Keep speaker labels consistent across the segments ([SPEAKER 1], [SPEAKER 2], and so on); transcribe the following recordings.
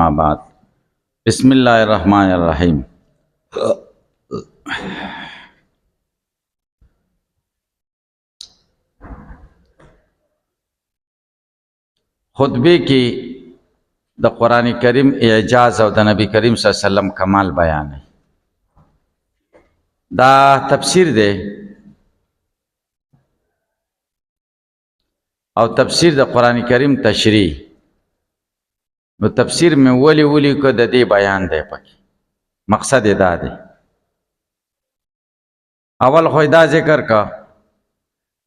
[SPEAKER 1] اما بعد بسم اللہ الرحمن الرحیم خطبے کی د قرآن کریم اعجاز او د نبی کریم صلی اللہ علیہ وسلم کمال بیان ہے دا تفسیر دے او تفسیر د قرآن کریم تشریح نو تفسیر میں ولی کو د دې بیان دی پکې مقصد دا دی اول خو دا ذکر کا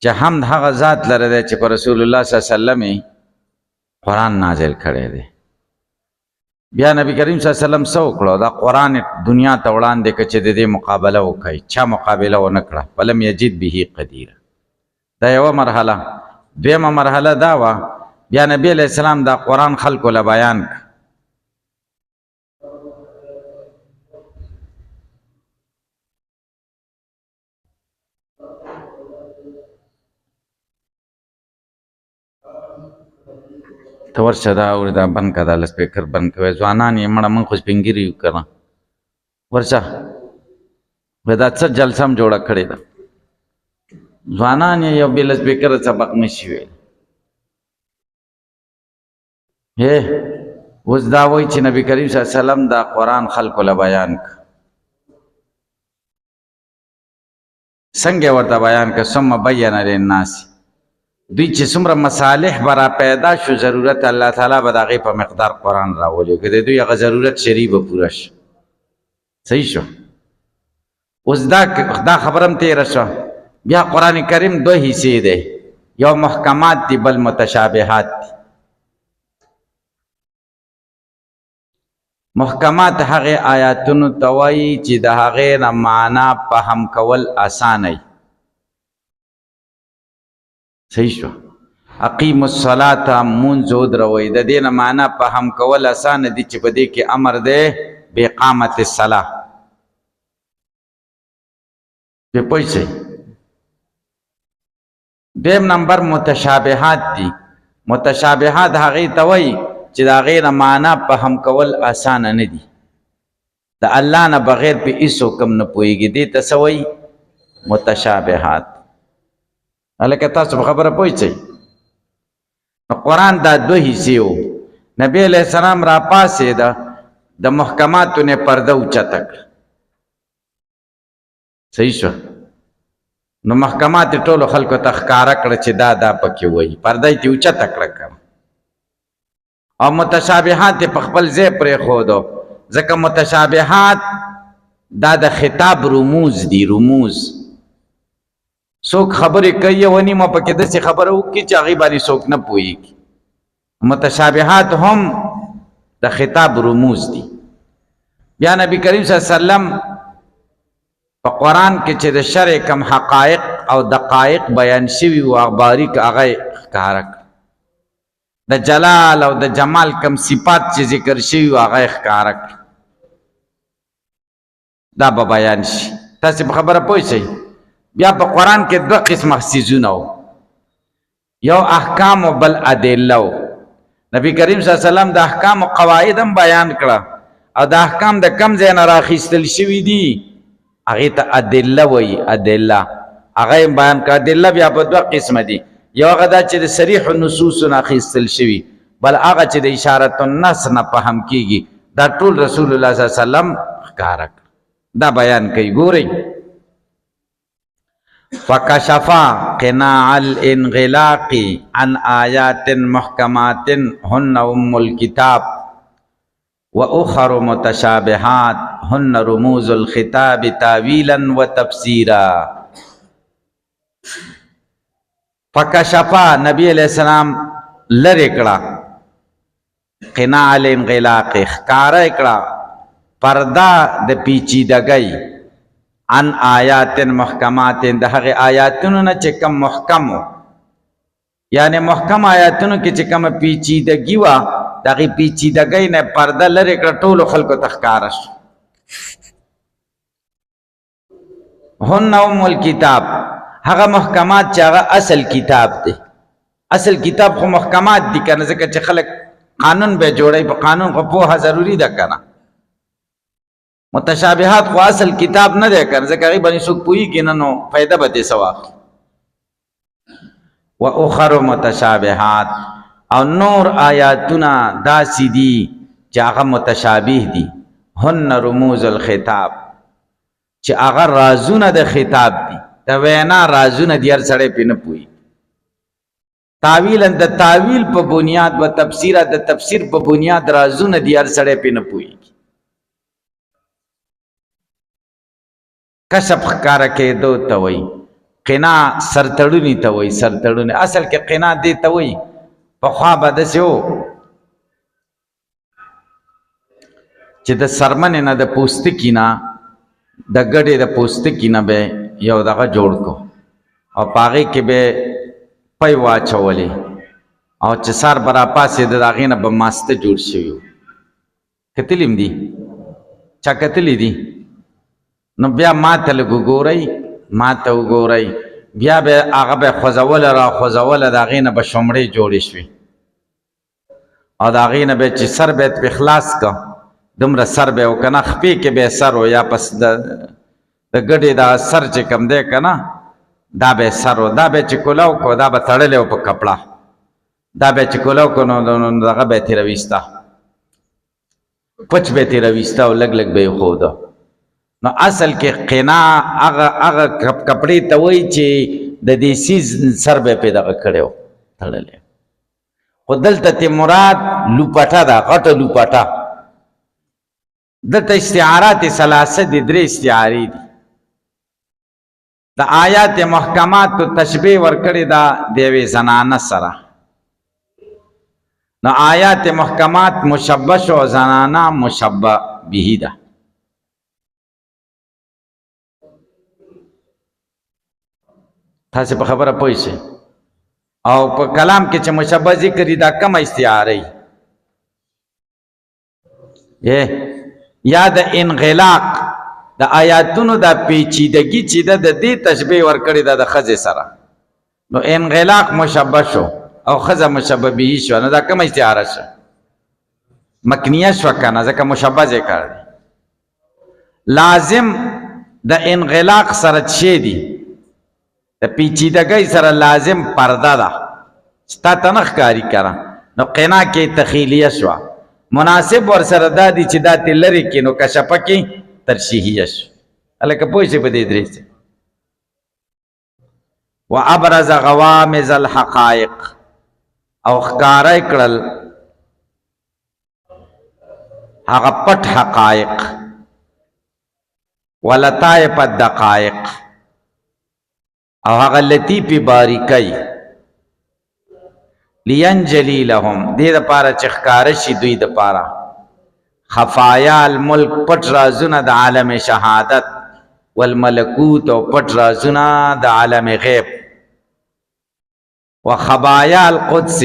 [SPEAKER 1] چې حمد هغه ذات لره دی چې پر رسول الله صلی الله علیه وسلم قرآن نازل کړی دی بیا نبی کریم صلی الله علیه وسلم سو کړو دا قرآن دنیا ته وړاندې کړ چې د دې مقابله وکړي چا مقابله ونه کړه فلم یجد به قدیر دا یو مرحله دویمه مرحله دا وا بیا نبی علیہ السلام دا قرآن خلقو له بیان تو ورشه دا اور دا بند کا دا سپیکر بند کوي ځوانان یې مړه من خو سپینګری کړه ورشه ودا څه جلسه هم جوړه کړې ده ځوانان یې یو بل سپیکر سبق نشي ویل اوس دا وایي چې نبی کریم صلی الله علیه وسلم دا قرآن خلقو له بیان څنګه ورته بیان که ثم بیان للناس دوی چې څومره مصالح برا پیدا شو ضرورت الله تعالی به د هغې په مقدار قرآن راولي که د دوی هغه ضرورت شرعي به پوره شي صحیح شو اوس دا خبره هم تېره شوه بیا قرآن کریم دو حصې دی یو محکمات دي بل متشابهات دي محکمات هغه آیاتونو ته وایي چې د هغې نه معنا فهم کول اسانه وي صحیح شو اقیم الصلاة مونځ ودروئ د دې نه معنا فهم کول اسانه دي چې په دې کې امر دی باقامت الصلاة پې پوه شئ دویم نمبر متشابهات دي متشابهات هغې ته وایي چې د هغې نه معنا فهم کول اسانه نه دي د الله نه بغیر په هېڅ حکم نه پوهېږي دې ته څه وایي متشابهات هلکه تاسو په خبره پوه شئ نو قرآن دا دو حصې وو نبی علیہ السلام را پاسېده د محکماتو نه پرده اوچته کړه صحیح شو نو محکمات ټولو خلکو ته ښکاره کړه چې دا پکې وایي پرده یې اوچته کړه او متشابهات په خپل ځای پرېښودو ځکه متشابهات دا د خطاب رموز دي رموز څوک خبرې کوي او نیمه پکې داسې خبره وکړي چې هغې باندې څوک نه پوهېږي متشابهات هم د خطاب رموز دي بیا نبی کریم صلی الله علیه وسلم په قرآن کې چې د شرع کم حقایق او دقایق بیان شوي و باریک هغه ښکاره کړه د جلال او د جمال کم صفات چې ذکر شوي و هغه ښکاره کړه دا به بیان شي تاسې په خبره پوه شئ بیا په قرآن کې دوه قسمه څیزونه و یو احکام و بل ادله و نبی کریم صلی الله علیه وسلم د احکام و قواعد هم بیان کړه او د احکام د کم ځای نه راخیستل شوي دي هغې ته ادله وایي ادله هغه یې بیان کړه ادله بیا په دوه قسمه دي یو هغه دا چې د صریح النصوصو نه اخیستل شوي بل هغه چې د اشارت النص نه فهم کېږي دا ټول رسول الله صلی الله علیه وسلم ښکاره کړه دا بیان کوي ګورئ فکشفا قناع الانغلاق عن آیات محکمات هن ام الكتاب واخر متشابهات هن رموز الخطاب تاویلا وتفسیرا فکشفا نبی علیہ السلام لرې کړه قناع الانغلاق ښکاره کړه پرده د پیچیدګۍ عن آیات محکمات د هغې آیاتونو نه چې کم محکم و یعنی محکم آیاتونو کې چې کومه پیچیدګي وه د هغې پیچیدګۍ نه پرده لرې کړه ټولو خلکو ته ښکاره شو هن ام الکتاب هغه محکمات چې هغه اصل کتاب دی اصل کتاب خو محکمات دي کنه ځکه چې خلک قانون به جوړی په قانون خو پوهه ضروری ده کنه متشابهات خو اصل کتاب نه دی کنه ځکه هغې باندې څوک پوهېږي نه نو فایده به دې څه واخلي و اخر متشابهات او نور آیاتونه داسې دي چې هغه متشابه دي هن رموز الخطاب چې هغه رازونه د خطاب دي د وینا رازونه دي هر سړی پې نه پوهېږي تاویلا د تاویل په بنیاد و تفسیره د تفسیر په بنیاد رازونه دي هر سړی پې نه پوهېږي کشف ښکاره کېدو ته وایي قنا سرتړوني ته وایي سرتړوني اصل کې قنا دې ته وایي پخوا به داسې و چې د څرمنې نه د پوستکي نه د ګډې د پوستکي نه به یو دغه جوړ کو او په هغې کې به پی واچولې او چې سار به راپاسېده د هغې نه به ماسته جوړ شوي وو کتلي هم دي چا کتلي دي نو بیا ما ته لږ وګورئ ما ته وګورئ بیا به هغه به خوځوله را خوځوله د هغې نه به شمړې جوړې شوې او د هغې نه به چې سر به یې پرې خلاص که دومره سر به یې و که نه خپې کې به یې سر و یا پس د ګډې دا سر چې کوم دی که نه دا به یې سر و دا به یې چې کولو کو دا به تړلی و په کپړه دا به یې چې کولو کو نو دغه به یې ترې راویسته پچ به یې ترې راویسته او لږ لږ به یې ښوده نو اصل کې قنا هغه کپړې ته وایي چې د دې سیز سر به یې پرې دغه کړی و تړلی خو دلته ته مراد لوپټه ده غټه لوپټه دلته استعارات ثلاثه دي درې استعارې دي د آیات محکماتو تشبیه ورکړې ده د یوې زنانه سره نو آیات محکمات مشبه شو زنانه مشبه به ده تاسې په خبره پوه شئ او په کلام کې چې مشبه ذکر دي دا کم استعاره یا د انغلاق د آیاتونو د پیچیدګي چې د دې تشبیه ورکړې ده د ښځې سره نو انغلاق مشبه شو او ښځه مشبه به شو نو دا کم استعاره شو مکنیه شو کنه ځکه مشبه ذکر دی لازم د انغلاق سره څه دی د پیچیدګۍ سره لازم پرده ده ستا ته نه ښکاري کنه نو قنا کې تخیلیه شوه مناسب ورسره دا دي چې دا ترې لرې کړي نو کشفه کې ترشیحیه شو هلکه پوه شئ په دې درې څه و ابرز غوامض الحقایق او ښکاره یې کړل هغه پټ حقایق ولطایف الدقایق او هغه لطیفې باریکۍ لینجلی لهم دې دپاره چې ښکاره شي دوی دپاره خفایا الملک پټ رازونه د عالم شهادت والملکوت او پټ رازونه د عالم غیب و خبایا القدس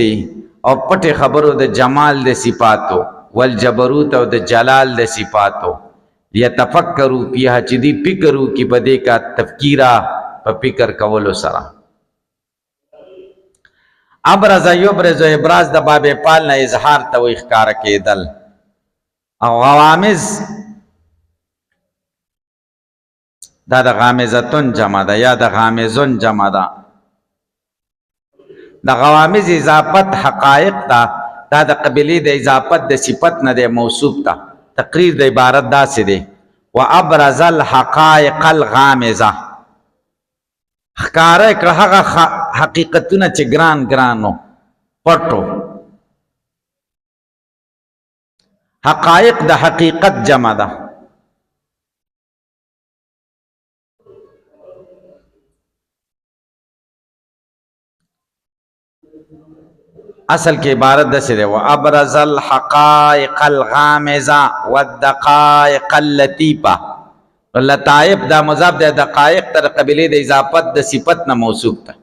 [SPEAKER 1] او پټ خبرو د جمال د صفاتو والجبروت او د جلال د صفاتو یتفکروا فیها چې دی فکر وکړي په دې کا تفکیره په فکر کولو سره ابرز یبرز ابراز د باب پال نه اظهار ته وی ښکاره کېدل او غوامض دا د غامضتون جمع ده یا د غامضون جمع ده د غوامض اضافت حقایق ده دا د قبیلې د اضافت د صفت نه دی موصوف ده تقریر د عبارت داسې دی و ابرز الحقایق الغامضه ښکاره یې کړه هغه حقیقتونه چې ګران ګرانو پټو حقایق د حقیقت جمع ده اصل کې عبارت داسې دی و ابرز الحقائق الغامضه والدقائق اللطیفه لطائف دا مضاف دی دقائق تر قبیلې د اضافت د صفت نه موصوف ده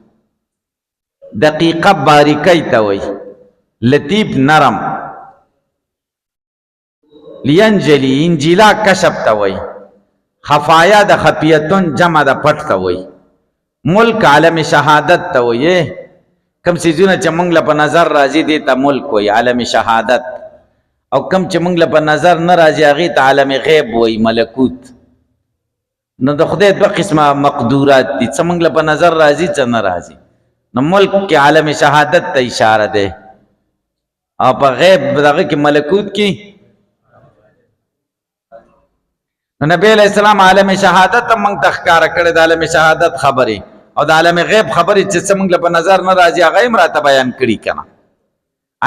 [SPEAKER 1] دقیقه باریکۍ ته وایي لطیف نرم لینجلی انجیلا کشف ته وایي خفایا د خفیتون جمع د پټ ته وایي ملک عالم شهادت ته وایي کم سیزونه چې موږ له په نظر راځي دې ته ملک وایي عالم شهادت، او کم چې موږ له په نظر نه راځي هغې ته عالم غیب وایي ملکوت. نو د خدای دوه قسمه مقدورات دي، څه موږ له په نظر راځي څه نه راځي. نو ملک کې عالم شهادت ته اشاره ده، او په غیب دغه کې ملکوت کې. نو نبی علیہ السلام عالم شهادت هم موږ ته ښکاره کړی، د عالم شهادت خبرې او د عالم غیب خبرې چې څه موږ له په نظر نه راځي هغه هم راته بیان کړي که نه.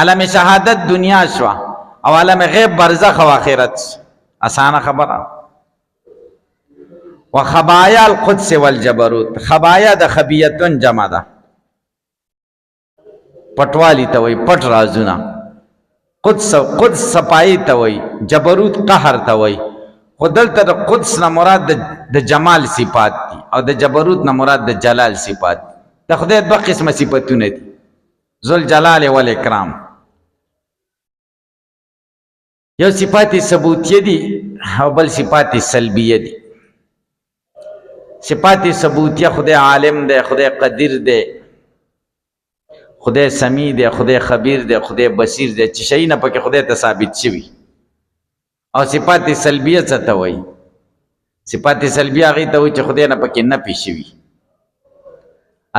[SPEAKER 1] عالم شهادت دنیا شوه او عالم غیب برزخ او آخرت. اسانه خبره. و خبایا القدس والجبروت، خبایا د خبیتون جمع ده، پټوالی ته وایي، پټ رازونه. قدس صفائی ته وایي، جبروت قهر ته وایي. خو دلته د قدس نه مراد د جمال صفات دي او د جبروت نه مراد د جلال صفات دي. د خدای دوه قسمه صفتونه دي، ذوالجلال والاکرام. یو صفات ثبوتیه دي او بل صفات سلبیه دي. صفات ثبوتیه خدای عالم دی، خدای قدیر دی، خدای سمیع دی، خدای خبیر دی، خدای بصیر دی، چې شي نه پکې خدای ته ثابت شوي. او صفات سلبیه څه ته وایي؟ صفات سلبیه هغې ته وایي چې خدای نه پکې نفي شوي.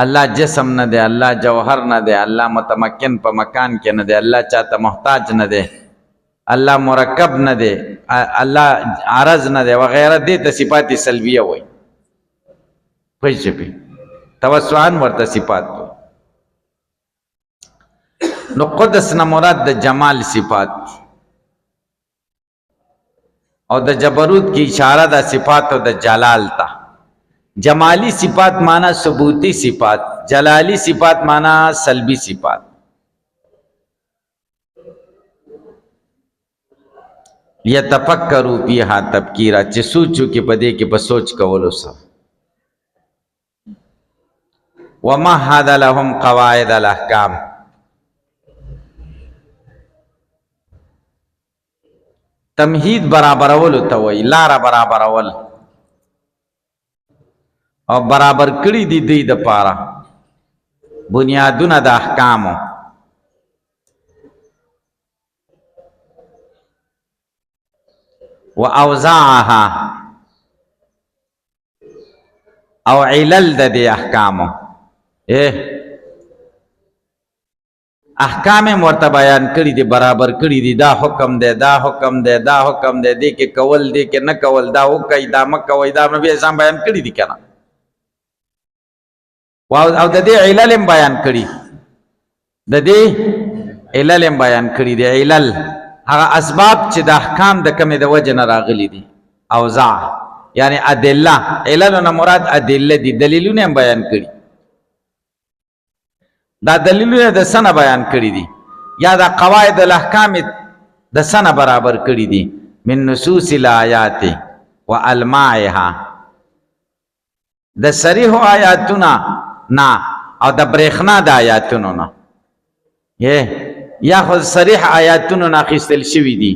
[SPEAKER 1] الله جسم نه دی، الله جوهر نه دی، الله متمکن په مکان کې نه دی، الله چاته محتاج نه دی، الله مرکب نه دی، الله عرض نه دی وغیره. دې ته صفات سلبیه وایي. پوه شوې؟ توسعان ورته صفات وایي. نو قدس نه مراد د جمال صفات او د جبروت کی اشاره د صفات او د جلال ته. جمالی صفات مانا ثبوتی صفات، جلالی صفات مانا سلبی صفات. یتفکروا فیها تفکیرا، چې سوچو کې پدې کې په سوچ کولو سره. ومهد لهم قواعد الاحکام، تمهید برابرولو ته وایي، لاره برابرول. او برابر کړي دي دوی دپاره بنیادونه د احکامو. و اوزاعها، او علل د دې احکامو. احکام ورته بیان کړي دي، برابر کړي دي. دا حکم دی، دا حکم دی، دا حکم دی، دې کې کول، دې کې نه کول، دا وکئ، دا مه کوئ. دا نبي اسلام بیان کړي دي که نه؟ او د دې علل هم بیان کړي، د دې علل هم بیان کړي دي. علل هغه اسباب چې د احکام د کمې د وجې نه راغلي دي. اوزاع یعنی ادله، علل نه مراد ادله دي، دلیلونه هم بیان کړي. دا دلیلونه د سنه بیان کړي دي، یا دا قواعد الاحکام د سنه برابر کړي دي. من نصوص الآیات و الماعها، د صریح آیاتونه نه او د برېښنا د آیاتونو نه. یا خو صریح آیاتونو نه اخیستل شوي دي،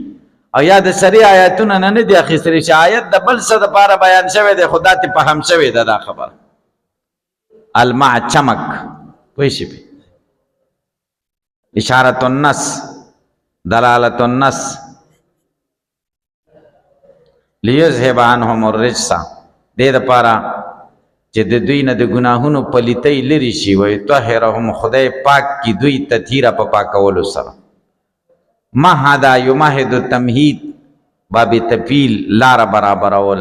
[SPEAKER 1] او یا د صریح آیاتونو نه نه دي اخیستل شوي. آیت د بل څه دپاره بیان شوی دی، خو دا ترې فهم شوې ده دا خبره. الماع چمک، پوه شوې؟ اشارت النص، دلالت النص. لیذهب عنهم الرجس، دې دپاره چې د دوی نه د ګناهونو پلیتۍ لرې شي. ویطهرهم، خدای پاک کی دوی تطهیره په پاکولو سره. مهدا یمهد تمهید، باب تفیل، لاره برابرول.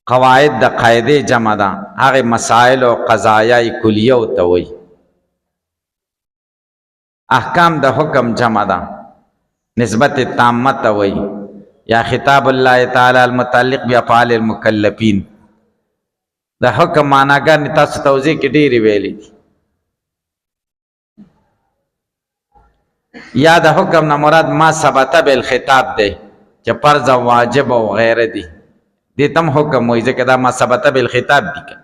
[SPEAKER 1] قواعد د قاعدې جمع ده، هغې مسائل او قضایای کلیه ورته وایي. احکام د حکم جمع ده، نسبت تامه ته وایي، یا خطاب الله تعالی المتعلق بافعال المکلفین. د حکم معناګانې تاسو توضیح کې ډېرې ویلې دي. یا د حکم نه مراد ما ثبت بالخطاب دی، چې فرض او واجب او غیره دي. دې تم حکم وایي ځکه دا ما ثبت بالخطاب دي.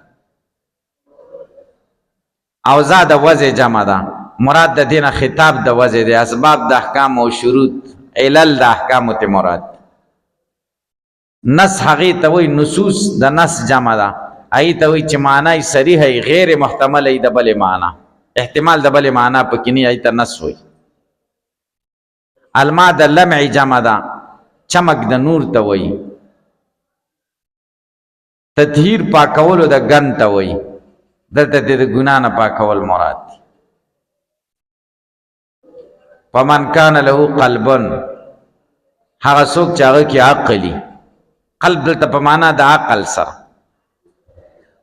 [SPEAKER 1] اوضاع د وضع جمع ده، مراد د دې نه خطاب د وضع دی. اسباب د احکام او شروط، علل د احکامو ته مراد. نص هغې ته وایي نصوص، د نص جمع ده. ای ته وایي چې معنی صریح ای غیر محتمل ای د بلې معنا احتمال د بلې معنا پکې نه ای ته نس وایي الماء د لمع جمع ده چمک د نور ته وایي تطهیر پاکولو د ګن ته وایي دلته د ګناه نه پاکول مراد دی فمن کان له قلب هغه څوک چې هغه کې عقلي قلب دلته په معنا د عقل سره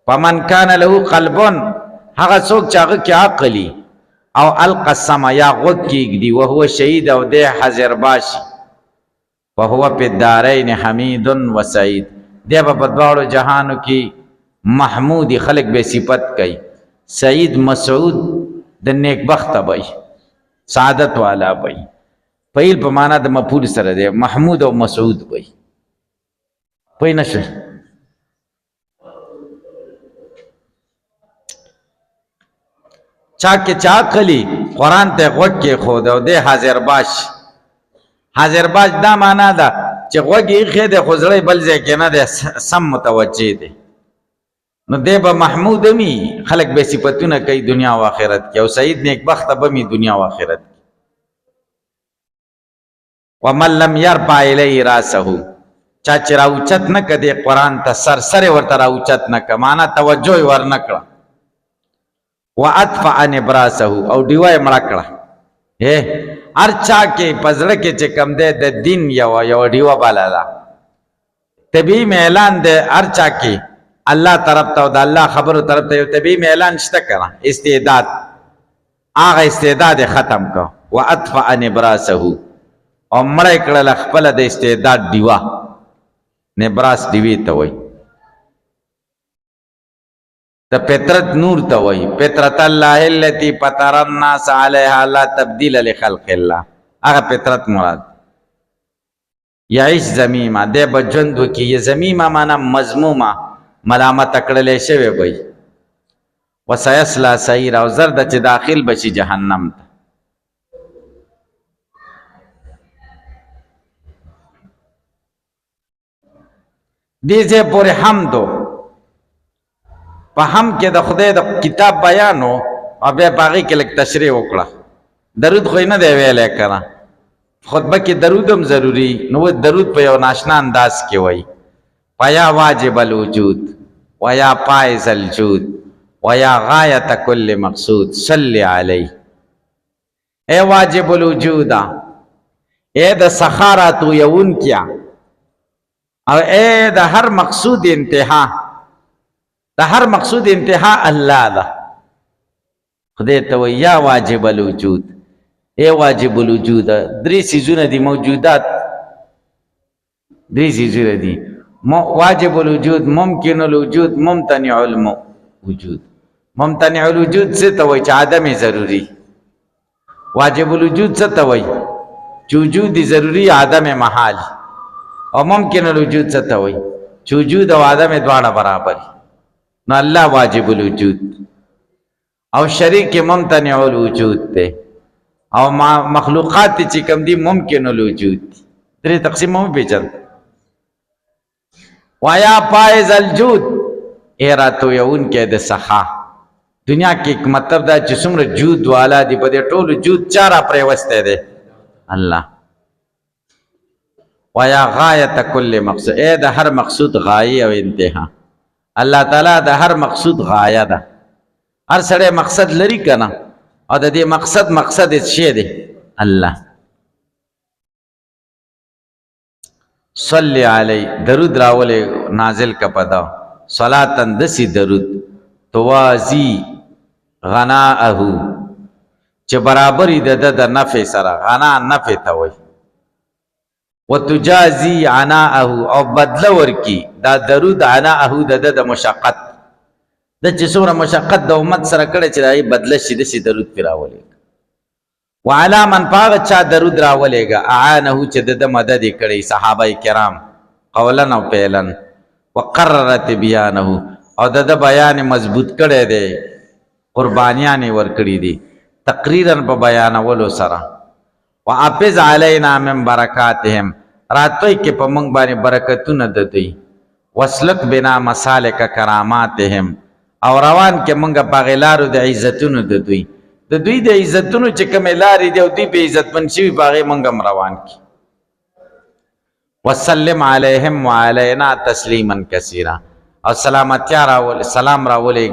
[SPEAKER 1] فمن کان له قلب هغه څوک چې هغه کې عقلي او القى السما یا غوږ کېږدي وهو شهید او دی حاضر باشي فهو فی الدارین حمید و سعید دی به په دواړو جهانو کې محمودی خلق به صفت کوي سعید مسعود د نیکبخته وي سعادت والا وي فعیل په معنا د مفعول سره دی محمود او مسعود وي پوه نه شئ چا کې چا کلی قرآن ته غوږ کې خود او دی حاضر باش حاضر باش دا معنا ده چې غوږ یې ایښی دی خو زړه بل ځای کې نه دی سم متوجه دی نو دی به محمود می خلق به صفتونه کوي دنیا و آخرت کې او سعید نیکبخته به می دنیا و آخرت کې ومن لم يرفع الیه راسه چا چې راوچت نه کړي قرآن ته سر ورته راوچت نه کړه معنا توجه یې ور نه کړه وَأَطْفَأَ نِبْرَاسَهُ او ډیوه یې مړه کړه هر چا کې په زړه کې چې کم دی د دین یو ډیوه بالا ده طبیعي اعلان دی هر چا کې الله طرف ته او د الله خبرو طرف ته یو طبیعي اعلان شته کنه استعداد هغه استعداد ختم کړه وَأَطْفَأَ نِبْرَاسَهُ او مړه کړل خپل د استعداد ډیوه نبراس ډیوی ته وایي د فطرت نور ته وایي فطرت الله التي فطر الناس عليها لا تبديل لخلق الله هغه فطرت مراد یعيش ذمیمه دی به ژوند وکړي ذمیمه معنا مذمومه ملامت کړلی شوی وي وسيصلى سعيرا او زر د چې داخل بشي جهنم ته دې ځای پورې حمدو په هم کې د خدای د کتاب بیانو او بیا په هغې کې لږ تشریح وکړه درود خو یې نه دی ویلی که نه خطبه کې درود هم ضروري نو درود په یو ناشنا انداز کې وایي فیا واجب الوجود ویا پایز الجود ویا غایت کل مقصود صلی علیه اے واجب الوجود اے د سخاراتو یون کیا او اے د هر مقصود انتها د هر مقصود انتها الله ده خدای ته وایي یا واجب الوجود اے واجب الوجود درې څیزونه دي موجودات درې څیزونه دي واجب الوجود ممکن الوجود ممتنع الوجود ممتنع الوجود څه ته وایي چې عدم ضروري واجب الوجود څه ته وایي چې وجود ضروري عدم محال او ممکن الوجود څه ته وایي چې وجود او عدم دواړه برابر نو الله واجب الوجود او شریک ممتنع الوجود ته او مخلوقات چې کوم دي ممکن الوجود درې تقسیم هم پیژن وایا پایز الجود ایراتو یون کې د سخا دنیا کې یک مطلب دا چې څومره جود والا دی په دې ټولو جود چاره پرې وسته دی الله ویا غایت کل مقصود اے د هر مقصود غایه او انتها الله تعالی د هر مقصود غایه ده هر سړی مقصد لري کنه او د دې مقصد څه دی الله صلی علی درود راولې نازل کا پدا صلاتن دسی درود توازی غناءه چې برابرې د نفع سره غنا نفع ته وایي وتجازي عناءه او بدل ورکی دا درود عناءه د مشقت د چې څومره مشقت د امت سره کړی چې دای بدله شي د درود پر راولې وعلى من پاغ چا درود راولېګا اعانه چې د مدد کړي صحابه کرام قولا او فعلا وقررت بیانه او د بیان مضبوط کړي دي قربانیان ور کړی دي تقریرا په بیانولو سره واپز علینا من برکاتهم راتوي کې په موږ باندې برکتونه ددوي وسلک بنا مسالک کراماتهم او روان کې مونږه پاغې لارو د عزتونو د دوی د عزتونو چې کومې لارې دی او دوی په عزتمن شوي په هغې مونږ هم روان کړي وسلم علیهم وعلینا تسلیما کثیرا او سلام راولې